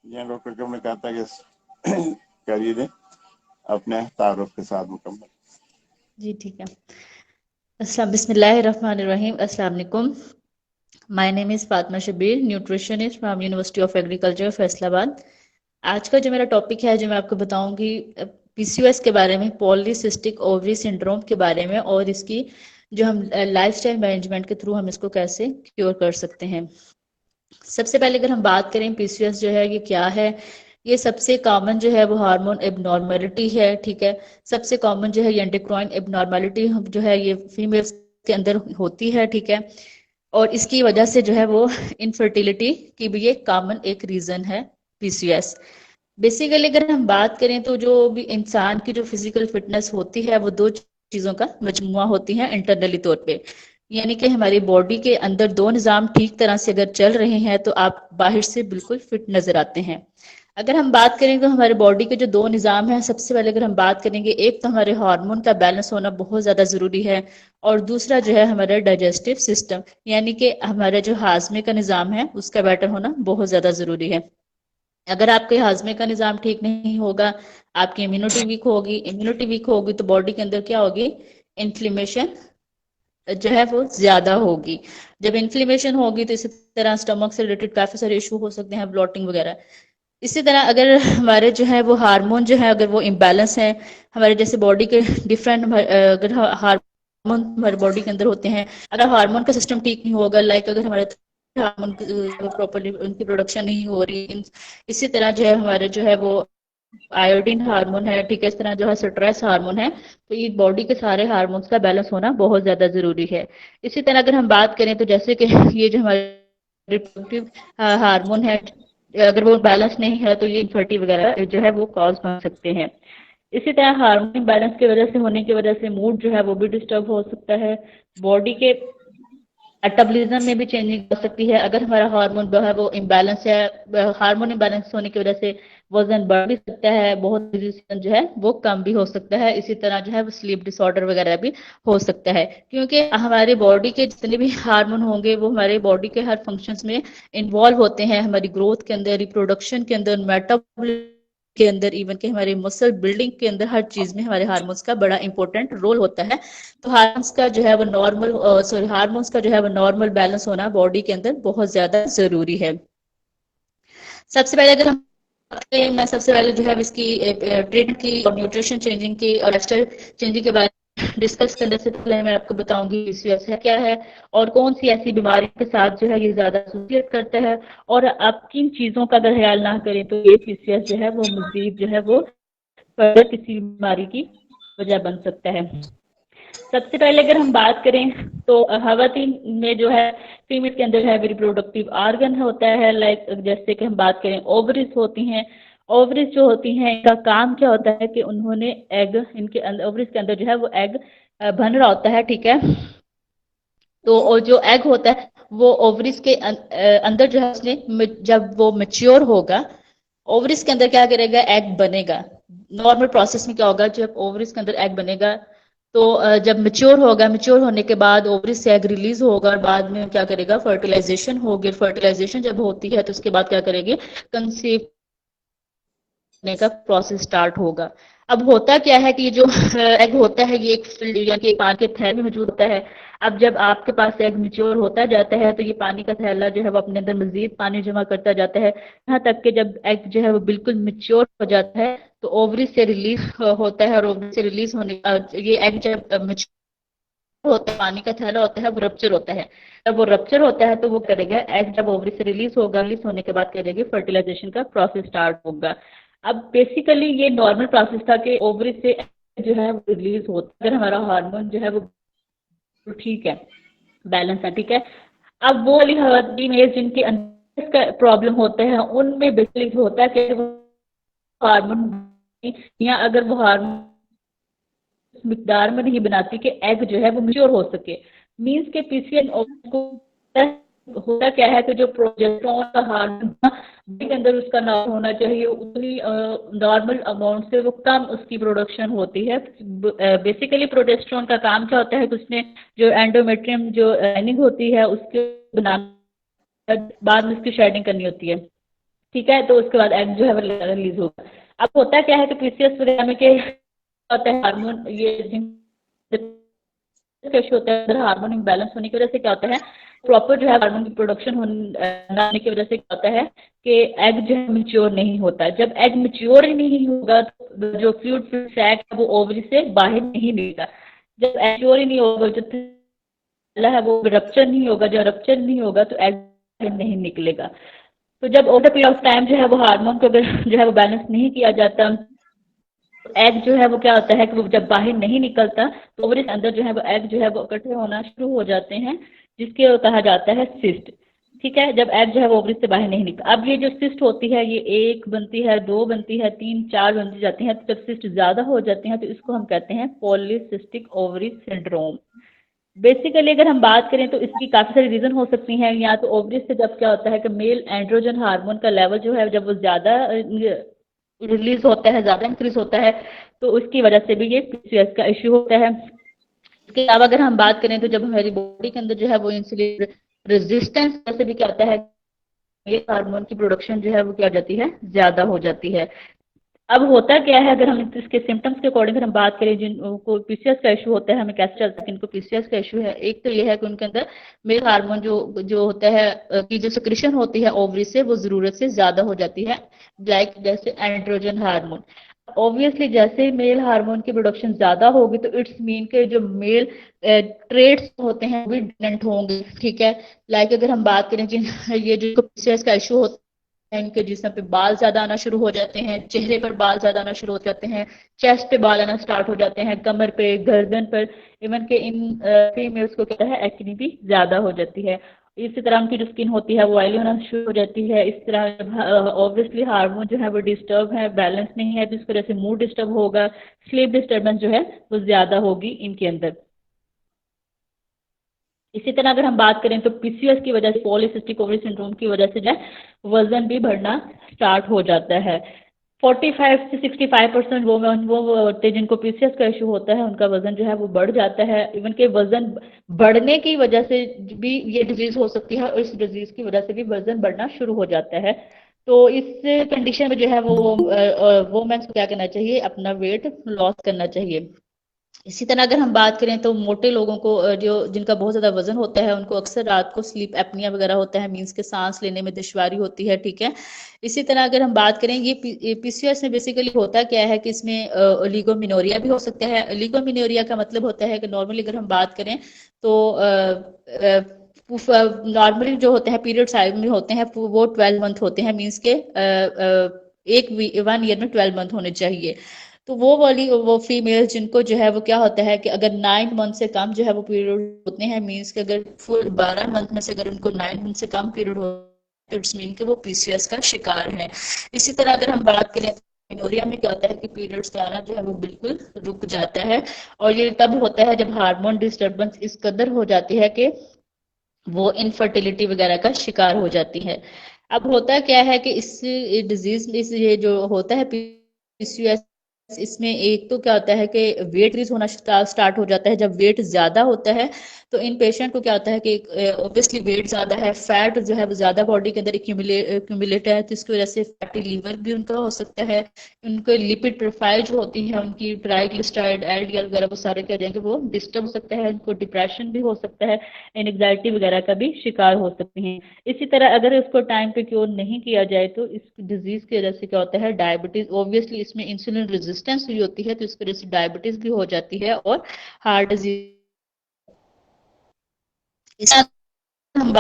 जिन doctor को हमने कहा था कि करिए दें अपने तारुफ के साथ मुकम्मल। जी ठीक है। बिस्मिल्लाहिर्रहमानिर्रहीम। अस्सलाम वालेकुम। My name is Fatima Shabir, nutritionist from university of agriculture Faisalabad. आज का जो मेरा टॉपिक है, जो मैं आपको बताऊंगी पीसीओएस के बारे में, पॉलीसिस्टिक ओवरी सिंड्रोम के बारे में, और इसकी जो हम लाइफस्टाइल मैनेजमेंट के थ्रू हम इसको कैसे क्योर कर सकते हैं। सबसे पहले अगर हम बात करें पीसीओएस जो है ये क्या है, ये सबसे कॉमन जो है वो हार्मोन एबनॉर्मलिटी है। ठीक है, सबसे कॉमन जो है ये एंडोक्राइन एबनॉर्मलिटी जो है ये फीमेल्स के अंदर होती है। ठीक है, और इसकी वजह से जो है वो इनफर्टिलिटी की भी ये कॉमन एक रीजन है पीसीओएस। बेसिकली अगर हम बात करें तो जो भी इंसान की जो फिजिकल फिटनेस होती है वो दो चीजों का मजमुआ होती है इंटरनली तौर पे। यानी कि हमारी बॉडी के अंदर दो निज़ाम ठीक तरह से अगर चल रहे हैं तो आप बाहर से बिल्कुल फिट नजर आते हैं। अगर हम बात करें तो हमारे बॉडी के जो दो निज़ाम हैं, सबसे पहले अगर हम बात करेंगे, एक तो हमारे हार्मोन का बैलेंस होना बहुत ज़्यादा ज़रूरी है, और दूसरा जो है हमारा डाइजेस्टिव सिस्टम, यानी कि हमारा जो हाजमे का निज़ाम है उसका बेटर होना बहुत ज़्यादा ज़रूरी है। अगर आपके हाजमे का निज़ाम ठीक नहीं होगा, आपकी इम्यूनिटी वीक होगी तो बॉडी के अंदर क्या होगी, इन्फ्लेमेशन जो है वो ज्यादा होगी। जब इन्फ्लेमेशन होगी तो इसी तरह स्टमक से रिलेटेड काफी सारे इशू हो सकते हैं, ब्लॉटिंग वगैरह। इसी तरह अगर हमारे जो है वो हार्मोन जो है अगर वो इम्बैलेंस है, हमारे जैसे बॉडी के डिफरेंट अगर हार्मोन हमारे बॉडी के अंदर होते हैं, अगर हार्मोन का सिस्टम ठीक नहीं होगा, लाइक अगर हमारे हार्मोन प्रॉपरली उनकी प्रोडक्शन नहीं हो रही, इसी तरह जो है हमारे जो है वो आयोडीन हार्मोन है, ठीक है, इस तरह जो है स्ट्रेस हार्मोन है, तो ये बॉडी के सारे हार्मोन्स का बैलेंस होना बहुत ज्यादा जरूरी है। इसी तरह अगर हम बात करें तो जैसे कि ये जो हमारे रिप्रोडक्टिव हार्मोन है, अगर वो बैलेंस नहीं है तो ये इनफर्टी वगैरह जो है वो कॉज बन सकते हैं। इसी तरह हार्मोन बैलेंस की वजह से होने की वजह से मूड जो है वो भी डिस्टर्ब हो सकता है। बॉडी के मेटाबॉलिज्म में भी चेंजिंग हो सकती है अगर हमारा हार्मोन जो है वो इम्बैलेंस है। हार्मोन इम्बैलेंस होने की वजह से वजन बढ़ भी सकता है, बहुत जो है वो कम भी हो सकता है। इसी तरह जो है वो स्लीप डिसऑर्डर वगैरह भी हो सकता है, क्योंकि हमारे बॉडी के जितने भी हार्मोन होंगे वो हमारे बॉडी के हर फंक्शंस में इन्वॉल्व होते हैं, हमारी ग्रोथ के अंदर, रिप्रोडक्शन के अंदर, मेटाबॉलिज्म के अंदर, इवन के हमारे मसल बिल्डिंग के अंदर, हर चीज में हमारे हार्मोन्स का बड़ा इंपॉर्टेंट रोल होता है। तो हार्मोन्स का जो है वो हार्मोन्स का जो है वो नॉर्मल बैलेंस होना बॉडी के अंदर बहुत ज्यादा जरूरी है। सबसे पहले अगर हम मैं सबसे पहले जो है इसकी ट्रीटमेंट की और न्यूट्रिशन चेंजिंग की और लाइफस्टाइल चेंजिंग के बारे में डिस्कस करने से पहले मैं आपको बताऊंगी पीसीओएस है क्या है, और कौन सी ऐसी बीमारी के साथ जो है ये ज्यादा एसोसिएट करता है, और आप किन चीजों का अगर ख्याल ना करें तो ये पीसीओएस जो है वो मजीद जो है वो फर्दर किसी बीमारी की वजह बन सकता है। सबसे पहले अगर हम बात करें तो खवातीन में जो है, फीमेल के अंदर है रिप्रोडक्टिव ऑर्गन होता है, लाइक जैसे कि हम बात करें ओवरीज होती हैं। ओवरीज जो होती हैं इनका काम क्या होता है कि उन्होंने एग, इनके अंदर ओवरीज के अंदर जो है वो एग बन रहा होता है। ठीक है, तो और जो एग होता है वो ओवरीज के अंदर जो है उसने जब वो मेच्योर होगा, ओवरीज के अंदर क्या करेगा, एग बनेगा। नॉर्मल प्रोसेस में क्या होगा, जब ओवरीज के अंदर एग बनेगा तो जब मेच्योर होगा, मेच्योर होने के बाद ओवरीज से एग रिलीज होगा और बाद में क्या करेगा, फर्टिलाइजेशन होगी। फर्टिलाइजेशन जब होती है तो उसके बाद क्या करेंगे, कंसीव करने का प्रोसेस स्टार्ट होगा। अब होता क्या है कि ये जो एग होता है ये एक फिल्ड या कि एक पानी के थैले में मौजूद होता है। अब जब आपके पास एग मेच्योर होता जाता है तो ये पानी का थैला जो है वो अपने अंदर मजीद पानी जमा करता जाता है, यहाँ तक कि जब एग जो है वो बिल्कुल मेच्योर हो जाता है तो ओवरी से रिलीज होता है, और ओवरी से रिलीज होने ये एग जब मेच्योर होता है, पानी का थैला होता है वो रप्चर होता है। जब वो रप्चर होता है तो वो करेगा, एग जब ओवरी से रिलीज होगा, रिलीज होने के बाद करेगी फर्टिलाइजेशन का प्रोसेस स्टार्ट होगा। अब बेसिकली ये नॉर्मल प्रोसेस था कि ओवरी से जो है वो रिलीज होता है, अगर हमारा हार्मोन जो है वो ठीक है, बैलेंस है। ठीक है, अब वो वाली हड्डी में जिनके अंदर का प्रॉब्लम होता है उनमें बेसिकली होता है कि वो हार्मोन, या अगर वो हार्मोन मिकदार में नहीं बनाती कि एग जो है वो मेच्योर हो सके। मीन्स के पीसीएस को होता क्या है कि जो प्रोजेस्टेरोन का हार्मोन के अंदर उसका ना होना चाहिए, उतनी नॉर्मल अमाउंट से वो कम उसकी प्रोडक्शन होती है। बेसिकली प्रोजेस्टेरोन का काम क्या होता है कि उसने जो एंडोमेट्रियम जो लाइनिंग होती है उसके बना बाद में उसकी शेडिंग करनी होती है। ठीक है, तो उसके बाद एग जो है वो रिलीज होगा। अब होता क्या है कि पीसीएस वगैरह में के होता है हार्मोन, ये इश्यू होता है, अगर हार्मोन इम्बैलेंस होने की वजह से क्या होता है, प्रॉपर जो है हार्मोन की प्रोडक्शन ना होने की वजह से क्या होता है कि एग जो है मैच्योर नहीं होता। जब एग मैच्योर ही नहीं होगा तो जो फ्लूइड सैक है वो ओवरी से बाहर नहीं निकलेगा। जब मैच्योर ही नहीं होगा, जो पहला है वो रप्चर नहीं होगा, जब रप्चर नहीं होगा तो एग नहीं निकलेगा। तो जब over the period of time जो है वो हार्मोन को अगर जो है वो बैलेंस नहीं किया जाता, एग जो है वो क्या होता है कि वो जब बाहर नहीं निकलता तो ओवरी के अंदर जो है वो एग जो है वो इकट्ठे होना शुरू हो जाते हैं, जिसके कहा जाता है सिस्ट। ठीक है, जब एग जो है वो ओवरी से बाहर नहीं निकलता, अब ये जो सिस्ट होती है ये एक बनती है, दो बनती है, तीन चार बनती जाती है। तो जब सिस्ट ज्यादा हो जाती है तो इसको हम कहते हैं पॉलीसिस्टिक ओवरी सिंड्रोम। बेसिकली अगर हम बात करें तो इसकी काफी सारी रीजन हो सकती हैं। या तो ओवरी से जब क्या होता है कि मेल एंड्रोजन हार्मोन का लेवल जो है जब वो ज्यादा रिलीज होता है, ज्यादा इंक्रीज होता है, तो उसकी वजह से भी ये पीसीओएस का इश्यू होता है। इसके अलावा अगर हम बात करें तो जब हमारी बॉडी के अंदर जो है वो इंसुलिन रेजिस्टेंस से भी क्या होता है, ये हार्मोन की प्रोडक्शन जो है वो क्या हो जाती है, ज्यादा हो जाती है। अब होता क्या है, अगर हम इसके सिम्टम्स के अकॉर्डिंग हम बात करें, जिनको पीसीएस का इशू होता है, हमें कैसे चलता है कि इनको पीसीएस का इशू है। एक तो ये है कि उनके अंदर मेल हार्मोन जो जो होता है की जो सिक्रेशन होती है ओवरी से वो जरूरत से ज्यादा हो जाती है, लाइक जैसे एंड्रोजन हार्मोन। ऑब्वियसली जैसे मेल हार्मोन की प्रोडक्शन ज्यादा होगी तो इट्स मीन के जो मेल ट्रेड्स होते हैं वो भी डिफरेंट होंगे। ठीक है, लाइक अगर हम बात करें जिन ये जो पीसीएस का इशू होता है, इनके जिस्म पे बाल ज्यादा आना शुरू हो जाते हैं, चेहरे पर बाल ज्यादा आना शुरू हो जाते हैं, चेस्ट पे बाल आना स्टार्ट हो जाते हैं, कमर पे, गर्दन पर, इवन के इन फीमेल्स को क्या है एक्ने भी ज्यादा हो जाती है। इसी तरह उनकी जो स्किन होती है वो ऑयली होना शुरू हो जाती है। इस तरह ऑब्वियसली हार्मोन जो है वो डिस्टर्ब है, बैलेंस नहीं है, तो इस वजह से मूड डिस्टर्ब होगा, स्लीप डिस्टर्बेंस जो है वो ज्यादा होगी इनके अंदर। इसी तरह अगर हम बात करें तो पीसीओएस की वजह से, पॉलीसिस्टिक ओवरी सिंड्रोम की वजह से जो है वजन भी बढ़ना स्टार्ट हो जाता है। 45 से 65% वो औरतें जिनको पीसीएस का इशू होता है उनका वजन जो है वो बढ़ जाता है। इवन के वजन बढ़ने की वजह से भी ये डिजीज हो सकती है, और इस डिजीज की वजह से भी वजन बढ़ना शुरू हो जाता है। तो इस कंडीशन में जो है वो वोमेन्स को क्या करना चाहिए, अपना वेट लॉस करना चाहिए। इसी तरह अगर हम बात करें तो मोटे लोगों को जो जिनका बहुत ज्यादा वजन होता है उनको अक्सर रात को स्लीप एपनिया वगैरह होता है, मीन्स के सांस लेने में दुश्वारी होती है। ठीक है, इसी तरह अगर हम बात करें ये पीसीओएस में बेसिकली होता क्या है कि इसमें ओलिगोमिनोरिया भी हो सकता है। ओलिगोमिनोरिया का मतलब होता है कि नॉर्मली अगर हम बात करें तो नॉर्मली जो होते हैं पीरियड साइज में होते हैं वो 12 मंथ होते हैं, मीन्स के एक 1 ईयर में 12 मंथ होने चाहिए। तो वो वाली वो फीमेल जिनको जो है वो क्या होता है कि अगर 9 मंथ से कम जो है वो पीरियड होते हैं, मीन्स कि अगर फुल 12 मंथ में से अगर उनको 9 मंथ से कम पीरियड हो तो इट्स मीन कि वो पीसीएस का शिकार है। इसी तरह अगर हम बात करें मिनोरिया में क्या होता है कि पीरियड्स का आना जो है वो बिल्कुल रुक जाता है, और ये तब होता है जब हार्मोन डिस्टर्बेंस इस कदर हो जाती है कि वो इनफर्टिलिटी वगैरह का शिकार हो जाती है। अब होता क्या है कि इस डिजीज में ये जो होता है पीसीओएस, इसमें एक तो क्या होता है कि वेट इंक्रीज होना स्टार्ट हो जाता है। जब वेट ज्यादा होता है तो इन पेशेंट को क्या होता है कि ऑब्वियसली वेट ज्यादा है, फैट जो है वो ज्यादा बॉडी के अंदर एक्यूमुलेट है, तो इसकी वजह से फैटी लीवर भी उनका हो सकता है। उनको लिपिड प्रोफाइल जो होती है उनकी ट्राइग्लिसराइड एलडीएल वगैरह वो सारे क्या हो जाएंगे, वो डिस्टर्ब हो सकता है, उनको डिप्रेशन भी हो सकता है, एंग्जाइटी वगैरह का भी शिकार हो सकते हैं। इसी तरह अगर इसको टाइम पे क्योर नहीं किया जाए तो इस डिजीज की वजह से क्या होता है, डायबिटीज, ऑब्वियसली इसमें इंसुलिन रेजिस्टेंस हुई होती है तो इस वजह से डायबिटीज भी हो जाती है, और हार्ट डिजीज। इस हम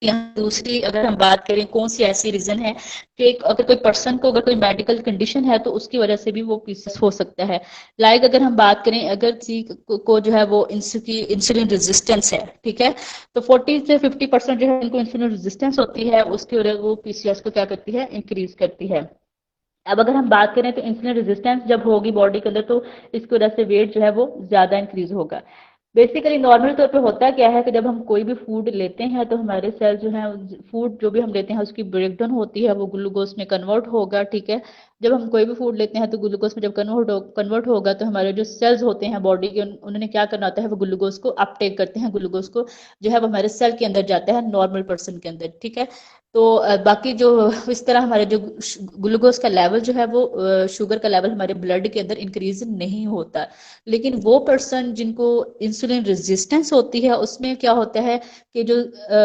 यहाँ दूसरी अगर हम बात करें कौन सी ऐसी रीजन है कि अगर कोई पर्सन को अगर कोई मेडिकल कंडीशन है तो उसकी वजह से भी वो पीसीएस हो सकता है। लाइक अगर हम बात करें अगर किसी को जो है वो इंसुलिन रेजिस्टेंस है, ठीक है, तो 40 से 50% जो है उनको इंसुलिन रेजिस्टेंस होती है, उसकी वजह वो पीसीएस को क्या करती है, इंक्रीज करती है। अब अगर हम बात करें तो इंसुलिन रेजिस्टेंस जब होगी बॉडी के अंदर तो इसकी वजह से वेट जो है वो ज्यादा इंक्रीज होगा। बेसिकली नॉर्मल तौर पे होता क्या है कि जब हम कोई भी फूड लेते हैं तो हमारे सेल जो है, फूड जो भी हम लेते हैं उसकी ब्रेकडाउन होती है, वो ग्लूकोज में कन्वर्ट होगा। ठीक है, जब हम कोई भी फूड लेते हैं तो ग्लूकोज में जब कन्वर्ट होगा तो हमारे जो सेल्स होते हैं बॉडी के उन्होंने क्या करना होता है, वो ग्लूकोज को अपटेक करते हैं, ग्लूकोज को जो है वो हमारे सेल के अंदर जाता है नॉर्मल पर्सन के अंदर। ठीक है, तो बाकी जो इस तरह हमारे जो ग्लूकोज का लेवल जो है वो शुगर का लेवल हमारे ब्लड के अंदर इंक्रीज नहीं होता। लेकिन वो पर्सन जिनको इंसुलिन रेजिस्टेंस होती है उसमें क्या होता है कि जो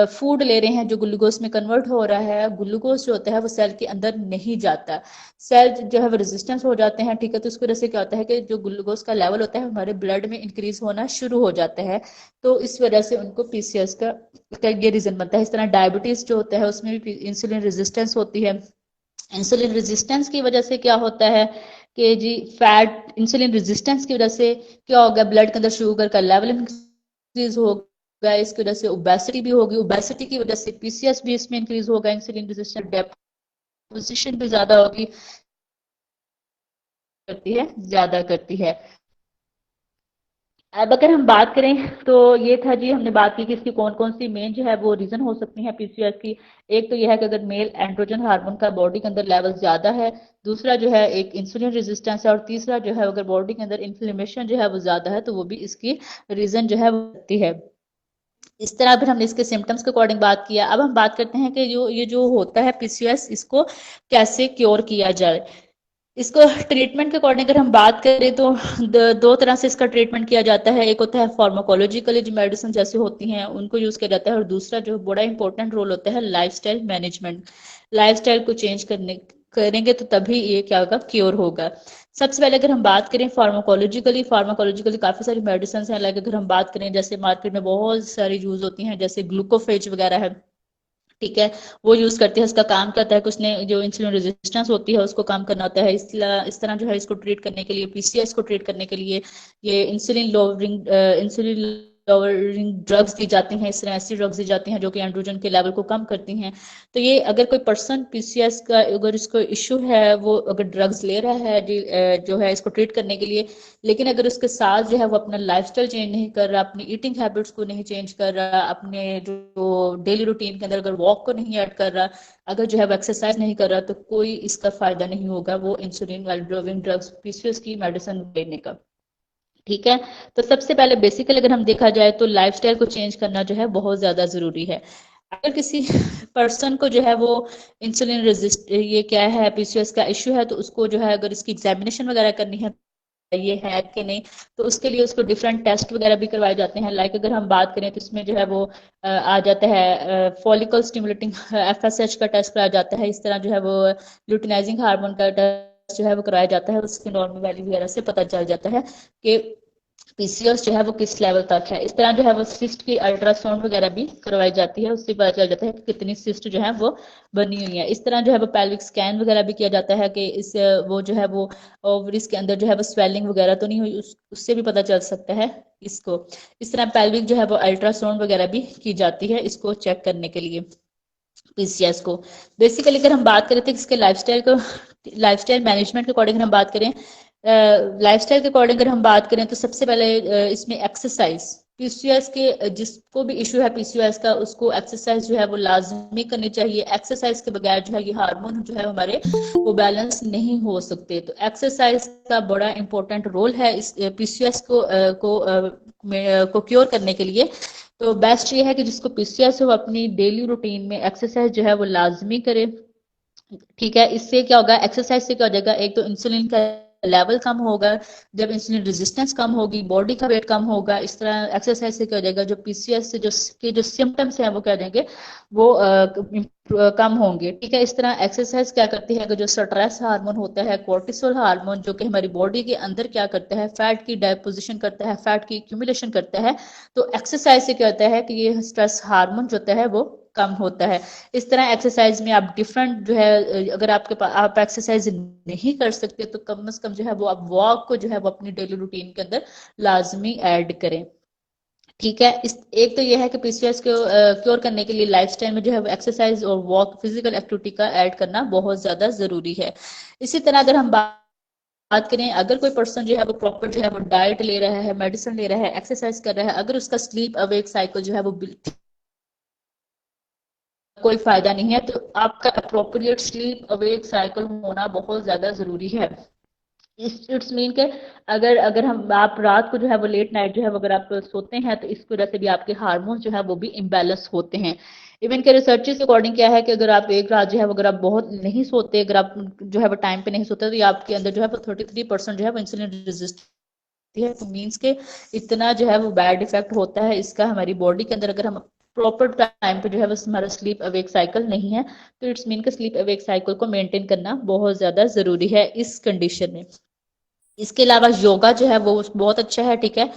फूड ले रहे हैं जो ग्लूकोज में कन्वर्ट हो रहा है, ग्लूकोज जो होता है वो सेल के अंदर नहीं जाता, सेल जो है वो रेजिस्टेंस हो जाते हैं। ठीक है, तो इसकी वजह से क्या होता है कि जो ग्लूकोज का लेवल होता है हमारे ब्लड में इंक्रीज होना शुरू हो जाता है। तो इस वजह से उनको पीसीएस का ये रीजन बनता है। इस तरह डायबिटीज जो होता है उसमें भी इंसुलिन रेजिस्टेंस होती है। इंसुलिन रेजिस्टेंस की वजह से क्या होता है कि जी फैट, इंसुलिन रेजिस्टेंस की वजह से क्या होगा, ब्लड के अंदर शुगर का लेवल इंक्रीज होगा, इसकी वजह से ओबेसिटी भी होगी, ओबेसिटी की वजह से पीसीएस भी इसमें इंक्रीज होगा, इंसुलिन रेजिस्टेंट डेपोजिशन भी ज्यादा होगी, करती है, ज्यादा करती है। अब अगर हम बात करें तो ये था जी, हमने बात की कि इसकी कौन कौन सी मेन जो है वो रीजन हो सकती है पीसीओएस की। एक तो यह है कि अगर मेल एंड्रोजन हार्मोन का बॉडी के अंदर लेवल ज्यादा है, दूसरा जो है एक इंसुलिन रेजिस्टेंस है, और तीसरा जो है अगर बॉडी के अंदर इन्फ्लेमेशन जो है वो ज्यादा है तो वो भी इसकी रीजन जो है वो होती है। इस तरह फिर हमने इसके सिम्टम्स के अकॉर्डिंग बात किया। अब हम बात करते हैं कि जो ये जो होता है पीसीओएस, इसको कैसे क्योर किया जाए। इसको ट्रीटमेंट के अकॉर्डिंग अगर हम बात करें तो दो तरह से इसका ट्रीटमेंट किया जाता है। एक होता है फार्माकोलॉजिकली जो मेडिसिन जैसे होती हैं उनको यूज किया जाता है, और दूसरा जो बड़ा इंपॉर्टेंट रोल होता है लाइफस्टाइल मैनेजमेंट। लाइफस्टाइल को चेंज करने करेंगे तो तभी ये क्या होगा, क्योर होगा। सबसे पहले अगर हम बात करें फार्माकोलॉजिकली, फार्माकोलॉजिकली काफी सारी मेडिसिन हैं। लाइक अगर हम बात करें जैसे मार्केट में बहुत सारी यूज होती हैं, जैसे ग्लूकोफेज वगैरह है, ठीक है, वो यूज करते हैं। उसका काम करता है कि उसने जो इंसुलिन रेजिस्टेंस होती है उसको कम करना होता है। इस तरह जो है इसको ट्रीट करने के लिए, पीसीएस को ट्रीट करने के लिए ये इंसुलिन लोअरिंग ड्रग्स दी जाती हैं। इस तरह ऐसी ड्रग्स दी जाती हैं जो कि एंड्रोजन के लेवल को कम करती हैं। तो ये अगर कोई पर्सन पीसीएस का अगर इसको इश्यू है, वो अगर ड्रग्स ले रहा है जो है इसको ट्रीट करने के लिए, लेकिन अगर उसके साथ जो है वो अपना लाइफस्टाइल चेंज नहीं कर रहा, अपनी ईटिंग हैबिट्स को नहीं चेंज कर रहा, अपने जो डेली रूटीन के अंदर अगर वॉक को नहीं ऐड कर रहा, अगर जो है वो एक्सरसाइज नहीं कर रहा, तो कोई इसका फायदा नहीं होगा वो इंसुलिन वाली ड्रग्स पीसीओएस की मेडिसिन लेने का। ठीक है, तो सबसे पहले बेसिकली अगर हम देखा जाए तो लाइफस्टाइल को चेंज करना जो है बहुत ज्यादा जरूरी है। अगर किसी पर्सन को जो है वो इंसुलिन रेजिस्ट ये क्या है पीसीओएस का इश्यू है, तो उसको जो है अगर इसकी एग्जामिनेशन वगैरह करनी है ये है कि नहीं, तो उसके लिए उसको डिफरेंट टेस्ट वगैरह भी करवाए जाते हैं। लाइक अगर हम बात करें तो इसमें जो है वो आ जाता है फॉलिकल स्टिमुलेटिंग एफएसएच का टेस्ट कराया जाता है। इस तरह जो है वो ल्यूटिनाइजिंग हार्मोन का टेस्ट जो है वो कराया जाता है। उसकी नॉर्मल वैल्यू वगैरह से पता चल जाता है कि पीसीओएस जो है वो किस लेवल तक है। इस तरह जो है वो सिस्ट की अल्ट्रासाउंड वगैरह भी करवाई जाती है, उससे पता चल जाता है कि कितनी सिस्ट जो है वो बनी हुई है। इस तरह जो है वो पेल्विक स्कैन वगैरह भी किया जाता है कि इस वो जो है वो ओवरीज के अंदर जो है वो स्वेलिंग वगैरह तो नहीं हुई, उससे भी पता चल सकता है इसको। इस तरह पेल्विक जो है वो अल्ट्रासाउंड वगैरह भी की जाती है इसको चेक करने के लिए, पीसीएस को। बेसिकली अगर हम बात करें तो इसके लाइफस्टाइल मैनेजमेंट के अकॉर्डिंग हम बात करें, लाइफस्टाइल के अकॉर्डिंग अगर हम बात करें तो सबसे पहले इसमें एक्सरसाइज, पीसीओएस के जिसको भी इशू है पीसीओएस का, उसको एक्सरसाइज जो है वो लाजमी करनी चाहिए। एक्सरसाइज के बगैर जो है ये हार्मोन जो है हमारे वो बैलेंस नहीं हो सकते। तो एक्सरसाइज का बड़ा इंपॉर्टेंट रोल है इस पीसीओएस को क्योर करने के लिए। तो बेस्ट ये है कि जिसको पीसीओएस हो अपनी डेली रूटीन में एक्सरसाइज जो है वो लाजमी करे। ठीक है, इससे क्या होगा, एक्सरसाइज से क्या हो जाएगा, एक तो इंसुलिन का लेवल कम होगा, जब इंसुलिन रेजिस्टेंस कम होगी बॉडी का वेट कम होगा। इस तरह एक्सरसाइज से क्या हो जाएगा, जो पीसीएस से जो सिम्टम्स हैं वो क्या हो जाएंगे, वो कम होंगे। ठीक है, इस तरह एक्सरसाइज क्या करती है कि जो स्ट्रेस हार्मोन होता है, कोर्टिसोल हार्मोन, जो कि हमारी बॉडी के अंदर क्या करता है, फैट की डेपोजिशन करता है, फैट की एक्यूमुलेशन करता है। तो एक्सरसाइज से क्या होता है कि ये स्ट्रेस हार्मोन जो होता है वो कम होता है। इस तरह एक्सरसाइज में आप डिफरेंट जो है, अगर आप एक्सरसाइज नहीं कर सकते तो कम से कम जो है वो आप वॉक को जो है वो अपनी डेली रूटीन के अंदर लाजमी ऐड करें। ठीक है, इस एक तो ये है कि पीसीओएस को क्योर करने के लिए लाइफस्टाइल में जो है वो एक्सरसाइज और वॉक, फिजिकल एक्टिविटी का ऐड करना बहुत ज्यादा जरूरी है। इसी तरह अगर हम बात करें, अगर कोई पर्सन जो है वो प्रॉपर जो है वो डाइट ले रहा है, मेडिसिन ले रहा है, एक्सरसाइज कर रहा है, अगर उसका स्लीप अवेक साइकिल जो है वो कोई फायदा नहीं है, तो आपका अप्रोप्रिएट स्लीप अवेक साइकिल होना बहुत ज्यादा जरूरी है। इट्स मीन के अगर अगर हम आप रात को जो है वो लेट नाइट जो है वो अगर आप सोते हैं तो इसकी वजह से भी आपके हार्मोन जो है वो भी इम्बेलेंस होते हैं। इवन के रिसर्चेस के अकॉर्डिंग क्या है कि अगर आप एक रात जो है अगर आप बहुत नहीं सोते, अगर आप जो है वो टाइम पे नहीं सोते, तो ये आपके अंदर जो है वो 33% जो है वो इंसुलिन रेजिस्ट है। तो मीन्स के इतना जो है वो बैड इफेक्ट होता है इसका हमारी बॉडी के अंदर, अगर हम प्रॉपर टाइम पे जो है बस हमारा स्लीप अवेक साइकिल नहीं है, तो इट्स मीन का स्लीप अवेक साइकिल को मेंटेन करना बहुत ज्यादा जरूरी है इस कंडीशन में। इसके अलावा योगा जो है वो बहुत अच्छा है, ठीक है।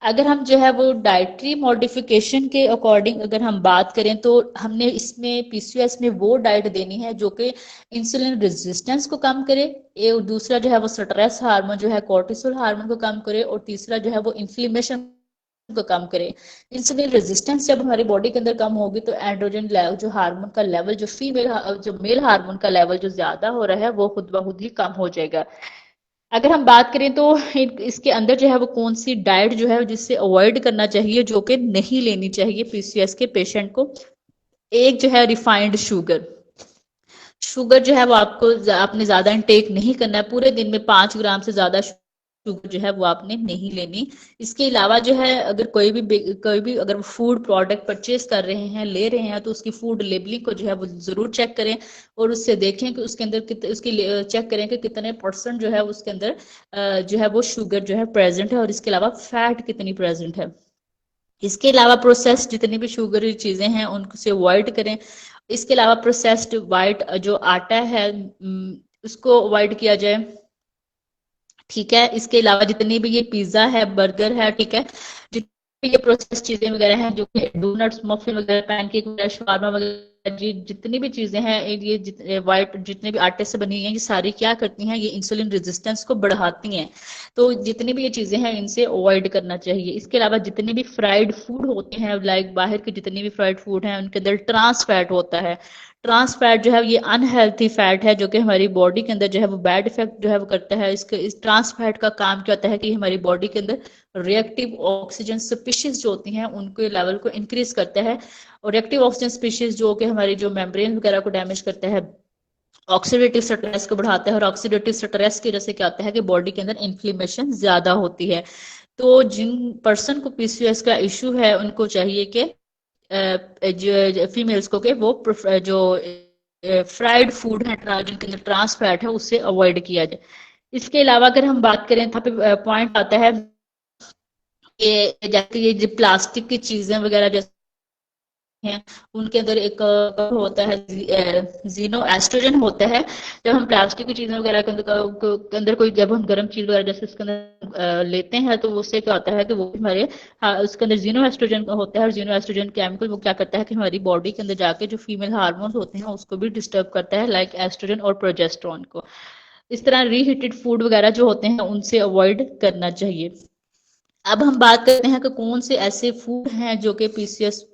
अगर हम जो है वो डाइटरी मॉडिफिकेशन के अकॉर्डिंग अगर हम बात करें, तो हमने इसमें पीसीओएस में वो डाइट देनी है जो कि इंसुलिन रेजिस्टेंस को कम करे, ये दूसरा जो है वो स्ट्रेस हार्मोन जो है कोर्टिसोल हार्मोन को कम करे, और तीसरा जो है वो इन्फ्लेमेशन को कम करे। इंसुलिन रेजिस्टेंस जब हमारी बॉडी के अंदर कम होगी, तो एंड्रोजन लेवल जो हार्मोन का लेवल जो मेल हार्मोन का लेवल जो ज्यादा हो रहा है वो खुद ब खुद ही कम हो जाएगा। अगर हम बात करें तो इसके अंदर जो है वो कौन सी डाइट जो है जिससे अवॉइड करना चाहिए, जो कि नहीं लेनी चाहिए पीसीओएस के पेशेंट को। एक जो है रिफाइंड शुगर। शुगर जो है वो आपने ज्यादा इनटेक नहीं करना है, पूरे दिन में 5 ग्राम से ज्यादा शुगर जो है वो आपने नहीं लेनी। इसके अलावा जो है अगर कोई भी अगर फूड प्रोडक्ट परचेज कर रहे हैं, ले रहे हैं, तो उसकी फूड लेबलिंग को जो है वो जरूर चेक करें, और उससे देखें कि उसके अंदर उसकी चेक करें कि कितने परसेंट जो है उसके अंदर जो है वो शुगर जो है प्रेजेंट है, और इसके अलावा फैट कितनी प्रेजेंट है। इसके अलावा प्रोसेस्ड जितनी भी शुगर चीजें हैं उनसे अवॉइड करें। इसके अलावा प्रोसेस्ड वाइट जो आटा है उसको अवॉइड किया जाए, ठीक है। इसके अलावा जितनी भी ये पिज्जा है, बर्गर है, ठीक है, जितनी भी ये प्रोसेस चीजें वगैरह हैं, जो कि डोनट्स, मफिन वगैरह, पैनकेक वगैरह, शवारमा वगैरह, जी जितनी भी चीजें हैं, ये वाइट जितने भी आटे से बनी हैं, ये सारी क्या करती हैं, ये इंसुलिन रेजिस्टेंस को बढ़ाती हैं। तो जितनी भी ये चीजें हैं इनसे अवॉइड करना चाहिए। इसके अलावा जितने भी फ्राइड फूड होते हैं, लाइक बाहर के जितने भी फ्राइड फूड हैं, उनके अंदर ट्रांस फैट होता है। ट्रांस फैट जो है ये अनहेल्थी फैट है, जो कि हमारी बॉडी के अंदर जो है वो बैड इफेक्ट जो है वो करता है। इस ट्रांस फैट का काम क्या होता है कि हमारी बॉडी के अंदर रिएक्टिव ऑक्सीजन स्पीशीज जो होती हैं उनके लेवल को इंक्रीज करता है, और रिएक्टिव ऑक्सीजन स्पीशीज जो कि हमारी जो मेम्ब्रेन वगैरह को डैमेज करता है, ऑक्सीडेटिव स्ट्रेस को बढ़ाता है, और ऑक्सीडेटिव स्ट्रेस की वजह से क्या होता है कि बॉडी के अंदर इन्फ्लेमेशन ज्यादा होती है। तो जिन पर्सन को पीसीओएस का इश्यू है उनको चाहिए कि जो फीमेल्स को के वो जो फ्राइड फूड है, जिनके अंदर ट्रांस फैट है, उससे अवॉइड किया जाए। इसके अलावा अगर हम बात करें, यहाँ पे पॉइंट आता है कि जैसे ये जो प्लास्टिक की चीजें वगैरह जैसे हैं, उनके अंदर एक होता है जीनो एस्ट्रोजन होता है। जब हम प्लास्टिक की चीजें वगैरह के अंदर कोई जब हम गर्म चीज वगैरह जैसे उसके अंदर लेते हैं, तो उससे क्या होता है कि वो हमारे उसके अंदर जीनो एस्ट्रोजन होता है, और जीनो एस्ट्रोजन केमिकल वो क्या करता है कि हमारी बॉडी के अंदर जाके जो फीमेल हार्मोन्स होते हैं उसको भी डिस्टर्ब करता है, लाइक एस्ट्रोजन और प्रोजेस्टेरोन को। इस तरह रीहीटेड फूड वगैरह जो होते हैं उनसे अवॉइड करना चाहिए। अब हम बात करते हैं कि कौन से ऐसे फूड हैं जो कि पीसीएस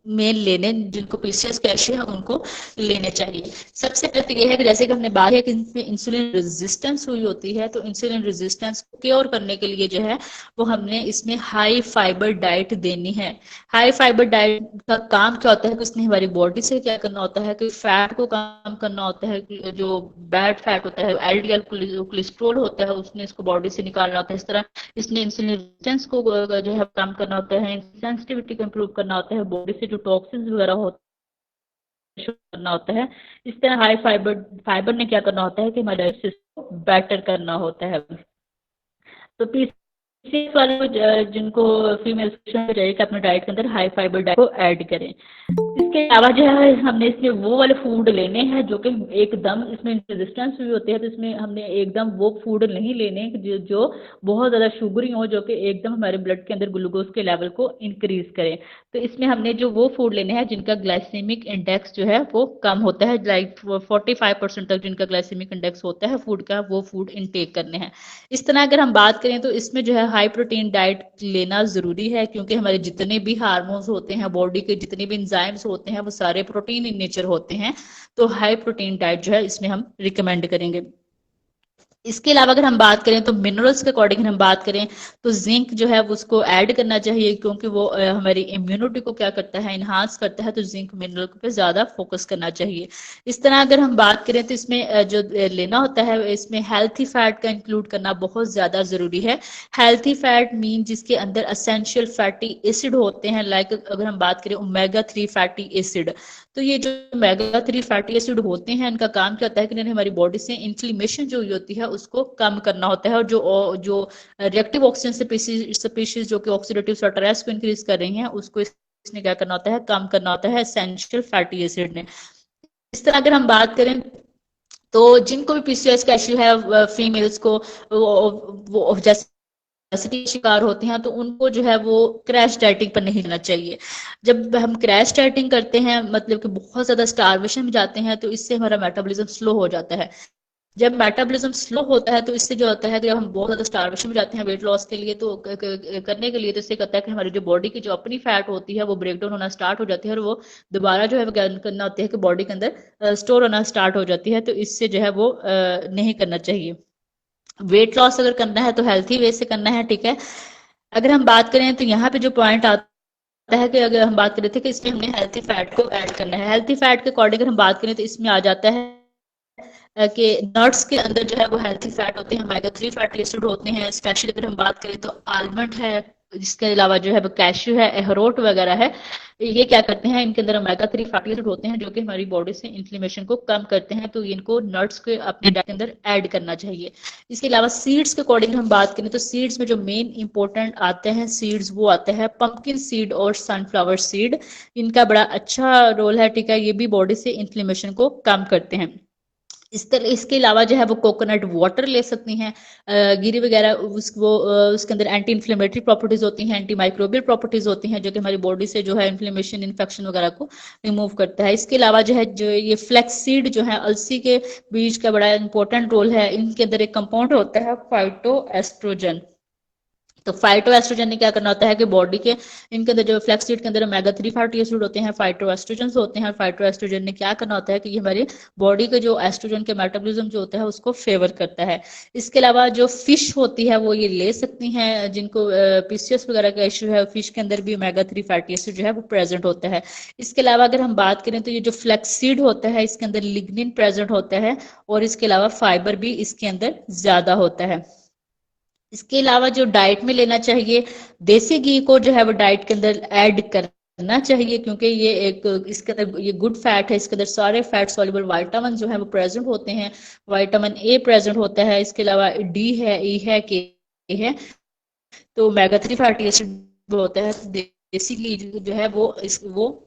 में लेने, जिनको पीसीएस कैशे है उनको लेने चाहिए। सबसे पहले तो ये है कि जैसे कि हमने बात किया कि इनमें इंसुलिन रेजिस्टेंस हुई होती है, तो इंसुलिन रेजिस्टेंस को क्योर करने के लिए जो है वो हमने इसमें हाई फाइबर डाइट देनी है। हाई फाइबर डाइट का काम क्या होता है कि उसने हमारी बॉडी से क्या करना होता है कि फैट को कम करना होता है, कि जो बैड फैट होता है, एलडीएल कोलेस्ट्रोल होता है, उसने इसको बॉडी से निकालना होता है। इस तरह इसने इंसुलिन रेजिस्टेंस को जो है कम करना होता है, सेंसिटिविटी को इम्प्रूव करना होता है, बॉडी से जो टॉक्सिन्स वगैरह होते हैं करना होता है। इस तरह हाई फाइबर फाइबर ने क्या करना होता है कि हमारे डाइजेस्ट सिस्टम को बेटर करना होता है। तो पीसीएस वाले जिनको फीमेल चाहिए कि अपने डाइट के अंदर हाई फाइबर डाइट को ऐड करें। इसके अलावा जो है हमने इसमें वो वाले फूड लेने हैं जो कि एकदम इसमें रेजिस्टेंस भी होते हैं, तो इसमें हमने एकदम वो फूड नहीं लेने जो बहुत ज्यादा शुगरी हो, जो कि एकदम हमारे ब्लड के अंदर ग्लूकोज के लेवल को इंक्रीज करें। तो इसमें हमने जो वो फूड लेने हैं जिनका ग्लाइसेमिक इंडेक्स जो है वो कम होता है, लाइक 45% तक जिनका ग्लाइसेमिक इंडेक्स होता है फूड का, वो फूड इनटेक करने हैं। इस तरह अगर हम बात करें तो इसमें जो है हाई प्रोटीन डाइट लेना जरूरी है, क्योंकि हमारे जितने भी हार्मोन्स होते हैं, बॉडी के जितने भी एंजाइम्स होते हैं, वो सारे प्रोटीन इन नेचर होते हैं। तो हाई प्रोटीन डाइट जो है इसमें हम रिकमेंड करेंगे। इसके अलावा अगर हम बात करें तो मिनरल्स के अकॉर्डिंग हम बात करें तो जिंक जो है उसको ऐड करना चाहिए, क्योंकि वो हमारी इम्यूनिटी को क्या करता है, इन्हांस करता है, तो जिंक मिनरल पे ज्यादा फोकस करना चाहिए। इस तरह अगर हम बात करें तो इसमें जो लेना होता है, इसमें हेल्थी फैट का इंक्लूड करना बहुत ज्यादा जरूरी है। हेल्थी फैट मीन जिसके अंदर असेंशियल फैटी एसिड होते हैं, लाइक अगर हम बात करें ओमेगा 3 फैटी एसिड, तो ये जो ओमेगा 3 फैटी एसिड होते हैं इनका काम क्या होता है कि इन्हें हमारी बॉडी से इन्फ्लेमेशन जो हुई होती है उसको कम करना होता है, और जो रिएक्टिव ऑक्सीजन स्पीशीज जो कि ऑक्सीडेटिव स्ट्रेस को इंक्रीज कर रही हैं उसको इसने क्या करना होता है, कम करना होता है एसेंशियल फैटी एसिड ने। इस तरह अगर हम बात करें तो जिनको भी पीसीओएस का इश्यू है, फीमेल्स को वो जैसे ओबेसिटी के शिकार होते हैं, तो उनको जो है वो क्रैश डाइटिंग पर नहीं जाना चाहिए। जब हम क्रैश डाइटिंग करते हैं मतलब कि बहुत ज्यादा स्टारवेशन में जाते हैं, तो इससे हमारा मेटाबॉलिज्म स्लो हो जाता है। जब मेटाबॉलिज्म स्लो होता है तो इससे जो होता है कि जब हम बहुत ज्यादा स्टारवेशन में जाते हैं वेट लॉस के लिए, तो करने के लिए, तो इससे कहता है कि हमारी जो बॉडी की जो अपनी फैट होती है वो ब्रेक डाउन होना स्टार्ट हो जाती है, और वो दोबारा जो है वो करना होती है कि बॉडी के अंदर स्टोर होना स्टार्ट हो जाती है, तो इससे जो है वो नहीं करना चाहिए। वेट लॉस अगर करना है तो हेल्थी वे से करना है, ठीक है। अगर हम बात करें तो यहाँ पे जो पॉइंट आता है कि अगर हम बात कर रहे थे कि इसमें हमने हेल्थी फैट को ऐड करना है, हेल्थी फैट के अकॉर्डिंग अगर हम बात करें तो इसमें आ जाता है कि नट्स के अंदर जो है वो हेल्थी फैट होते हैं, ओमेगा 3 फैटी एसिड होते हैं। स्पेशली अगर हम बात करें तो आलमंड है, इसके अलावा जो है वो कैश्यू है, अखरोट वगैरह है, ये क्या करते हैं, इनके अंदर ओमेगा 3 फैटी एसिड होते हैं जो कि हमारी बॉडी से इन्फ्लेमेशन को कम करते हैं, तो इनको नट्स के अपने डाइट के अंदर ऐड करना चाहिए। इसके अलावा सीड्स के अकॉर्डिंग हम बात करें तो सीड्स में जो मेन इंपॉर्टेंट आते हैं सीड्स, वो आते हैं पंपकिन सीड और सनफ्लावर सीड। इनका बड़ा अच्छा रोल है, ठीक है, ये भी बॉडी से इन्फ्लेमेशन को कम करते हैं। इस तरह इसके अलावा जो है वो कोकोनट वाटर ले सकती हैं, गिरी वगैरह, उसके अंदर एंटी इन्फ्लेमेटरी प्रॉपर्टीज होती हैं, एंटी माइक्रोबियल प्रॉपर्टीज होती हैं जो कि हमारी बॉडी से जो है इन्फ्लेमेशन इन्फेक्शन वगैरह को रिमूव करता है। इसके अलावा जो है जो ये फ्लैक्स सीड जो है अलसी के बीज का बड़ा इंपॉर्टेंट रोल है, इनके अंदर एक कंपाउंड होता है फाइटो एस्ट्रोजन। तो फाइटो एस्ट्रोजन ने क्या करना होता है कि बॉडी के इनके अंदर जो फ्लैक्सीड के अंदर ओमेगा 3 फैटी एसिड होते हैं, फाइटो एस्ट्रोजन होते हैं, फाइटो एस्ट्रोजन ने क्या करना होता है कि ये हमारी बॉडी के जो एस्ट्रोजन के मेटाबॉलिज्म जो होता है उसको फेवर करता है। इसके अलावा जो फिश होती है वो ये ले सकती हैं, जिनको पीसीओएस वगैरह का इश्यू है, फिश के अंदर भी ओमेगा 3 फैटी एसिड जो है वो प्रेजेंट होता है। इसके अलावा अगर हम बात करें तो ये जो फ्लैक्सीड होता है इसके अंदर लिग्निन प्रेजेंट होता है, और इसके अलावा फाइबर भी इसके अंदर ज्यादा होता है। इसके अलावा जो डाइट में लेना चाहिए, देसी घी को जो है वो डाइट के अंदर ऐड करना चाहिए, क्योंकि ये एक इसके अंदर ये गुड फैट है, इसके अंदर सारे फैट सॉल्युबल विटामिन जो है वो प्रेजेंट होते हैं। विटामिन ए प्रेजेंट होता है, इसके अलावा डी है, ई है, के है, तो ओमेगा 3 फैटी एसिड होता है। देसी घी जो है वो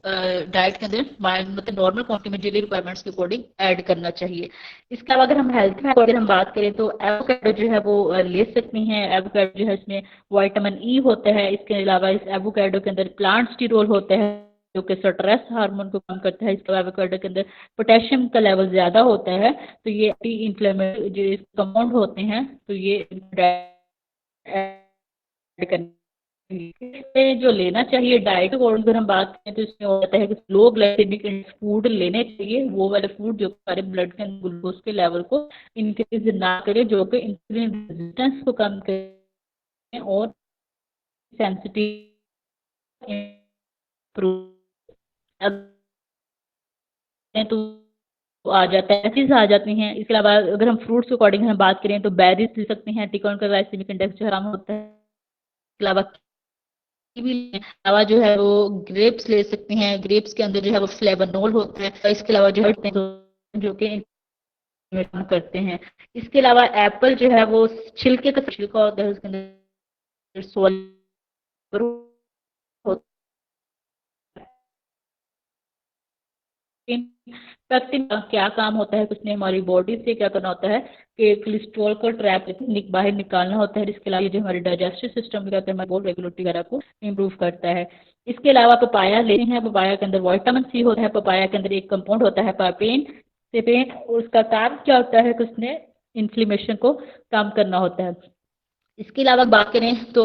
डाइट के अंदर मतलब नॉर्मल क्वांटिटी में डेली रिक्वायरमेंट्स के अकॉर्डिंग ऐड करना चाहिए। इसके अलावा अगर हम हेल्थ में अगर हम बात करें तो एवोकाडो जो है वो ले सकती हैं। एवोकाडो जो है इसमें विटामिन ई होता है, इसके अलावा इस एवोकाडो के अंदर प्लांट स्टीरोल होता है जो कि स्ट्रेस हार्मोन को कम करता है। इसके अलावा एवोकाडो के अंदर पोटेशियम का लेवल ज्यादा होता है, तो ये एंटी इंफ्लेमेटरी जो कंपाउंड होते हैं, तो ये जो लेना चाहिए डाइट को अगर हम बात करें तो इसमें होता है कि लो ग्लाइसेमिक फूड लेने चाहिए, वो वाले फूड जो हमारे ब्लड के ग्लूकोज के लेवल को इंक्रीज ना करे, जो कि इंसुलिन रेजिस्टेंस को कम करे और सेंसिटिव तो आ जाता है, चीज आ जाती हैं। इसके अलावा अगर हम फ्रूट्स के अकॉर्डिंग हम बात करें तो बेरीज ले सकते हैं, टिका उनका ग्लाइसेमिक इंडेक्स जो कम होता है। इसके अलावा कीवी अलावा जो है वो ग्रेप्स ले सकते हैं, ग्रेप्स के अंदर जो है वो फ्लेवोनोल होता है, और इसके अलावा जो है जो कि काम करते हैं। इसके अलावा एप्पल जो है वो छिलके का छिलका होता है, उसके अंदर सोल पेक्टिन का क्या काम होता है, कुछ ने हमारी बॉडी से क्या करना होता है कि कोलेस्ट्रॉल को ट्रैप बाहर निकालना होता है। इसके अलावा जो हमारे डाइजेस्टिव सिस्टम में कहते हैं हमारे बोल रेगुलेटरी वगैरह को इम्प्रूव करता है। इसके अलावा पपाया लेते हैं, पपाया के अंदर विटामिन सी होता है, पपाया के अंदर एक कंपाउंड होता है पापेन सेपेन, उसका काम क्या होता है कि उसने इन्फ्लेमेशन को कम करना होता है। इसके अलावा बात करें तो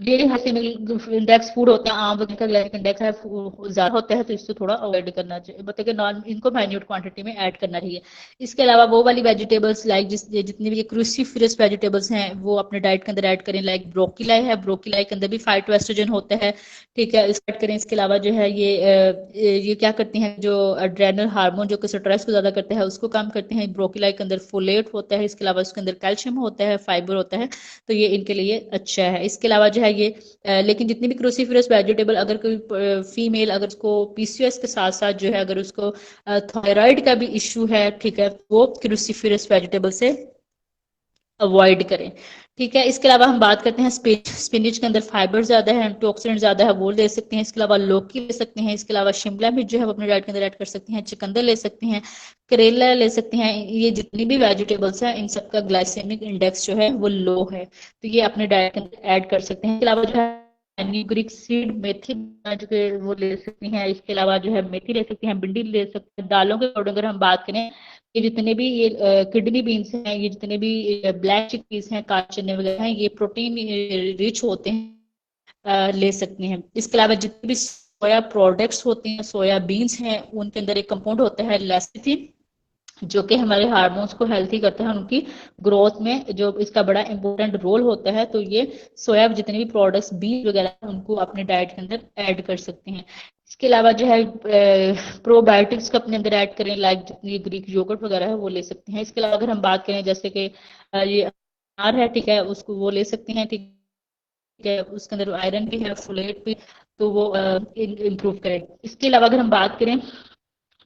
ये हाइसेमिक इंडेक्स फूड होता है, आम वगैरह का ग्लाइकेमिक इंडेक्स है ज्यादा होता है, तो इससे थोड़ा अवॉइड करना चाहिए, मतलब कि नॉन इनको माइन्यूट क्वांटिटी में ऐड करना चाहिए। इसके अलावा वो वाली वेजिटेबल्स लाइक जितनी भी क्रूसीफेरस वेजिटेबल्स हैं वो अपने डाइट के अंदर ऐड करें, लाइक ब्रोकीलाई है, ब्रोकीलाई के अंदर भी फाइटोएस्ट्रोजन होता है, ठीक है, इसको ऐड करें। इसके अलावा जो है ये क्या करती हैं, जो एड्रेनल हार्मोन जो कि स्ट्रेस को ज्यादा करते हैं उसको कम करते हैं। ब्रोकीलाई के अंदर फोलेट होता है, इसके अलावा उसके अंदर कैल्शियम होता है, फाइबर होता है, तो ये इनके लिए अच्छा है। इसके अलावा जो है ये लेकिन जितनी भी क्रूसीफेरस वेजिटेबल, अगर कोई फीमेल अगर उसको पीसीओएस के साथ साथ जो है अगर उसको थायराइड का भी इश्यू है, ठीक है, वो क्रूसीफेरस वेजिटेबल से अवॉइड करें, ठीक है। इसके अलावा हम बात करते हैं स्पिनिच के अंदर फाइबर ज्यादा है, एंटीऑक्सीडेंट ज्यादा है, वो ले सकते हैं। इसके अलावा लौकी ले सकते हैं, इसके अलावा शिमला मिर्च जो है वो अपने डाइट के अंदर ऐड कर सकते हैं, चुकंदर ले सकते हैं, करेला ले सकते हैं। ये जितनी भी वेजिटेबल्स हैं इन सबका ग्लाइसेमिक इंडेक्स जो है वो लो है, तो ये अपने डाइट के अंदर ऐड कर सकते हैं। इसके अलावा जो है न्यूग्रिक सीड मेथी जो कि वो ले सकती हैं, इसके अलावा जो है मेथी ले सकती हैं, भिंडी ले सकते हैं। दालों के अकॉर्डिंग अगर हम बात करें, ये जितने भी ये किडनी बीन्स हैं, ये जितने भी ब्लैक चिकपीस हैं, काले चने वगैरह हैं, ये प्रोटीन रिच होते हैं, ले सकते हैं। इसके अलावा जितने भी सोया प्रोडक्ट्स होते हैं, सोया बीन्स हैं, उनके अंदर एक कंपाउंड होता है लेसिथिन, जो कि हमारे हार्मोन्स को हेल्थी करता है, उनकी ग्रोथ में जो इसका बड़ा इंपॉर्टेंट रोल होता है। तो ये सोया जितने भी प्रोडक्ट्स बीज वगैरह हैं, उनको अपने डाइट के अंदर ऐड कर सकते हैं। इसके अलावा जो है प्रोबायोटिक्स को अपने अंदर ऐड करें, लाइक जितनी ग्रीक योगर्ट वगैरह है वो ले सकते हैं। इसके अलावा अगर हम बात करें जैसे कि ये अनार है, ठीक है, उसको वो ले सकते हैं, ठीक है, उसके अंदर आयरन भी है, फोलेट भी, तो वो इम्प्रूव करें। इसके अलावा अगर हम बात करें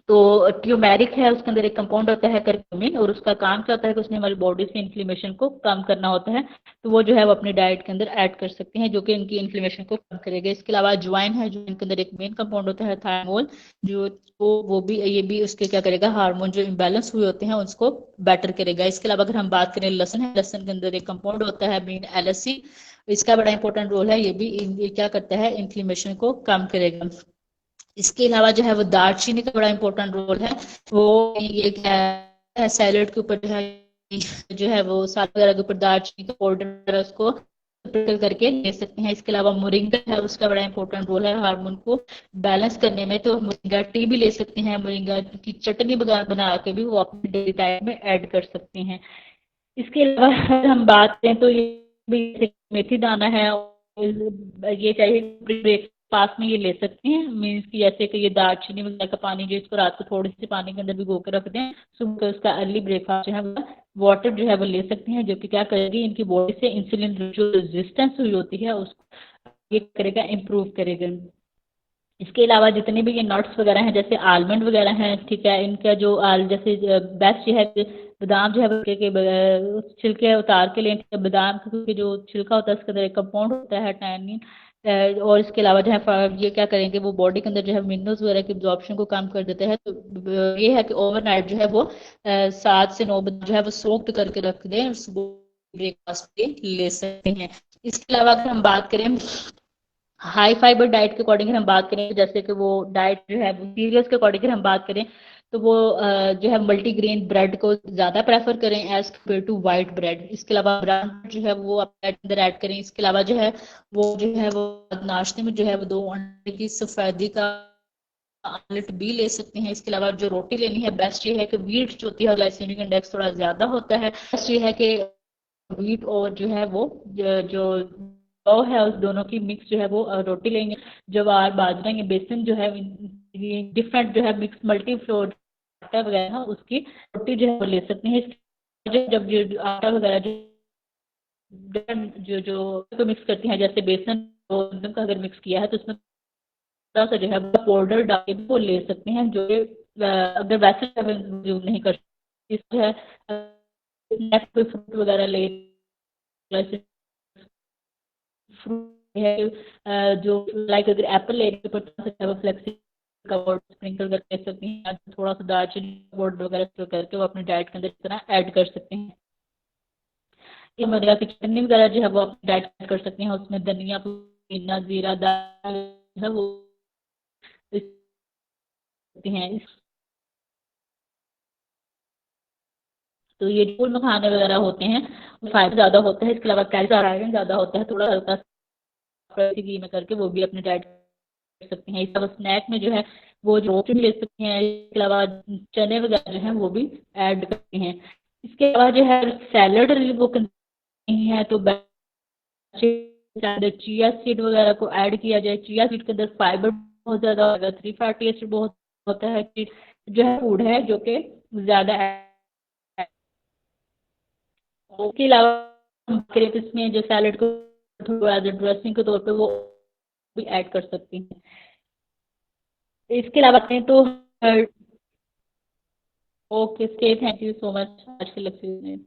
तो ट्यूमेरिक है, उसके अंदर एक कंपाउंड होता है करक्यूमिन, और उसका काम क्या होता है कि उसने हमारी बॉडी से इन्फ्लेमेशन को कम करना होता है, तो वो जो है वो अपनी डाइट के अंदर ऐड कर सकते हैं, जो कि इनकी इन्फ्लेमेशन को कम करेगा। इसके अलावा ज्वाइन है, ज्वाइन के अंदर एक मेन कंपाउंड होता है थायमोल, जो वो भी ये भी उसके क्या करेगा, हार्मोन जो इम्बेलेंस हुए होते हैं उसको बेटर करेगा। इसके अलावा अगर हम बात करें लहसुन है, लहसुन के अंदर एक कंपाउंड होता है मेन एलएससी, इसका बड़ा इंपॉर्टेंट रोल है, ये क्या करता है, इन्फ्लेमेशन को कम करेगा। इसके अलावा जो है वो दालचीनी का बड़ा इंपॉर्टेंट रोल है, वो ये क्या है, सैलेड के ऊपर जो है वो साग वगैरह के ऊपर दालचीनी का पाउडर उसको प्रिपेयर करके ले सकते हैं। इसके अलावा मोरिंगा है, उसका बड़ा इंपॉर्टेंट रोल है हार्मोन को बैलेंस करने में, तो मोरिंगा टी भी ले सकते हैं, मोरिंगा की चटनी बना के भी वो अपने डेली डाइट में ऐड कर सकते हैं। इसके अलावा अगर हम बात करें तो ये भी मेथी दाना है, और ये चाहिए ब्रेकफास्ट में ये ले सकते हैं, मीन्स कि जैसे कि ये दालचीनी वगैरह का पानी जो इसको रात को थोड़े से पानी के अंदर भिगो के रख दें, सुबह को उसका अर्ली ब्रेकफास्ट जो है वो वाटर जो है वो ले सकते हैं, जो कि क्या करेगी, इनकी बॉडी से इंसुलिन जो रेजिस्टेंस हुई होती है उसको ये करेगा, इम्प्रूव करेगा। इसके अलावा जितने भी ये नट्स वगैरह हैं जैसे आलमंड वगैरह हैं, ठीक है, इनका जो जैसे बेस्ट है बादाम जो है उस छिलके उतार के लें, बादाम के जो छिलका होता है उसके अंदर एक कंपाउंड होता है टैनिन, और इसके अलावा जो है ये क्या करेंगे, वो बॉडी के अंदर जो है मिनरल्स वगैरह की एब्जॉर्प्शन को कम कर देता है। तो ये है कि ओवरनाइट जो है वो 7 से 9 बजे जो है वो सोक्ड करके रख दें, और सुबह ब्रेकफास्ट पे ले सकते हैं। इसके अलावा अगर हम बात करें हाई फाइबर डाइट के अकॉर्डिंग हम बात करें, जैसे कि वो डाइट जो है सीरियल्स के अकॉर्डिंग हम बात करें, तो वो जो है मल्टीग्रेन ब्रेड को ज्यादा प्रेफर करें as compare to white bread. इसके अलावा ब्राउन जो है वो आप अंदर ऐड करें। इसके अलावा जो है वो नाश्ते में जो है वो 2 अंडे की सफेदी का आमलेट भी ले सकते हैं। इसके अलावा जो रोटी लेनी है, बेस्ट ये है कि व्हीट जो होती है ग्लाइसेमिक इंडेक्स थोड़ा ज्यादा होता है, बेस्ट ये है कि व्हीट और जो है वो जो गौ है उस दोनों की मिक्स जो है वो रोटी लेंगे। ज्वार बाजरा ये बेसन जो है डिफरेंट जो है मिक्स मल्टी फ्लोर आटा वगैरह उसकी रोटी जो है वो ले सकते हैं। जब जो आटा वगैरह जो जो तो मिक्स करते हैं, जैसे बेसन का अगर मिक्स किया है तो उसमें थोड़ा सा जो है पाउडर डाल के वो ले सकते हैं, जो अगर वैसे यूज नहीं कर सकते, इस जो है कोई फ्रूट वगैरह ले, जैसे फ्रूट है जो लाइक अगर एप्पल ले रहे तो फ्लेक्सी का वाटर स्प्रिंकल करके ले सकते हैं, या थोड़ा सा दालचीनी पाउडर वगैरह करके वो अपने डाइट के अंदर इस तरह ऐड कर सकते हैं। ये मदिरा की चटनी वगैरह जो है वो अपनी डाइट ऐड कर सकते हैं, उसमें धनिया पुदीना जीरा दाल है वो हैं। तो ये फूल में खाने वगैरह होते हैं, फाइबर ज्यादा होता है, इसके अलावा कैल्शियम आयरन ज्यादा होता है, थोड़ा हल्का घी में करके वो भी अपने डाइट कर सकते हैं। इसके अलावा स्नैक में जो है वो जो रोटी ले सकते हैं, इसके अलावा चने वगैरह जो है वो भी ऐड करते हैं। इसके अलावा जो है सैलड वो नहीं है तो चिया सीड वगैरह को ऐड किया जाए। चिया सीड के अंदर फाइबर बहुत ज्यादा होगा, 3 फैटी एसिड बहुत होता है कि जो है फूड है जो कि ज्यादा। उसके अलावा हम करें तो इसमें जो सैलड को थोड़ा ड्रेसिंग के तौर पे वो भी ऐड कर सकती हैं। इसके अलावा करें तो okay, thank you so much आज के लेक्चर में।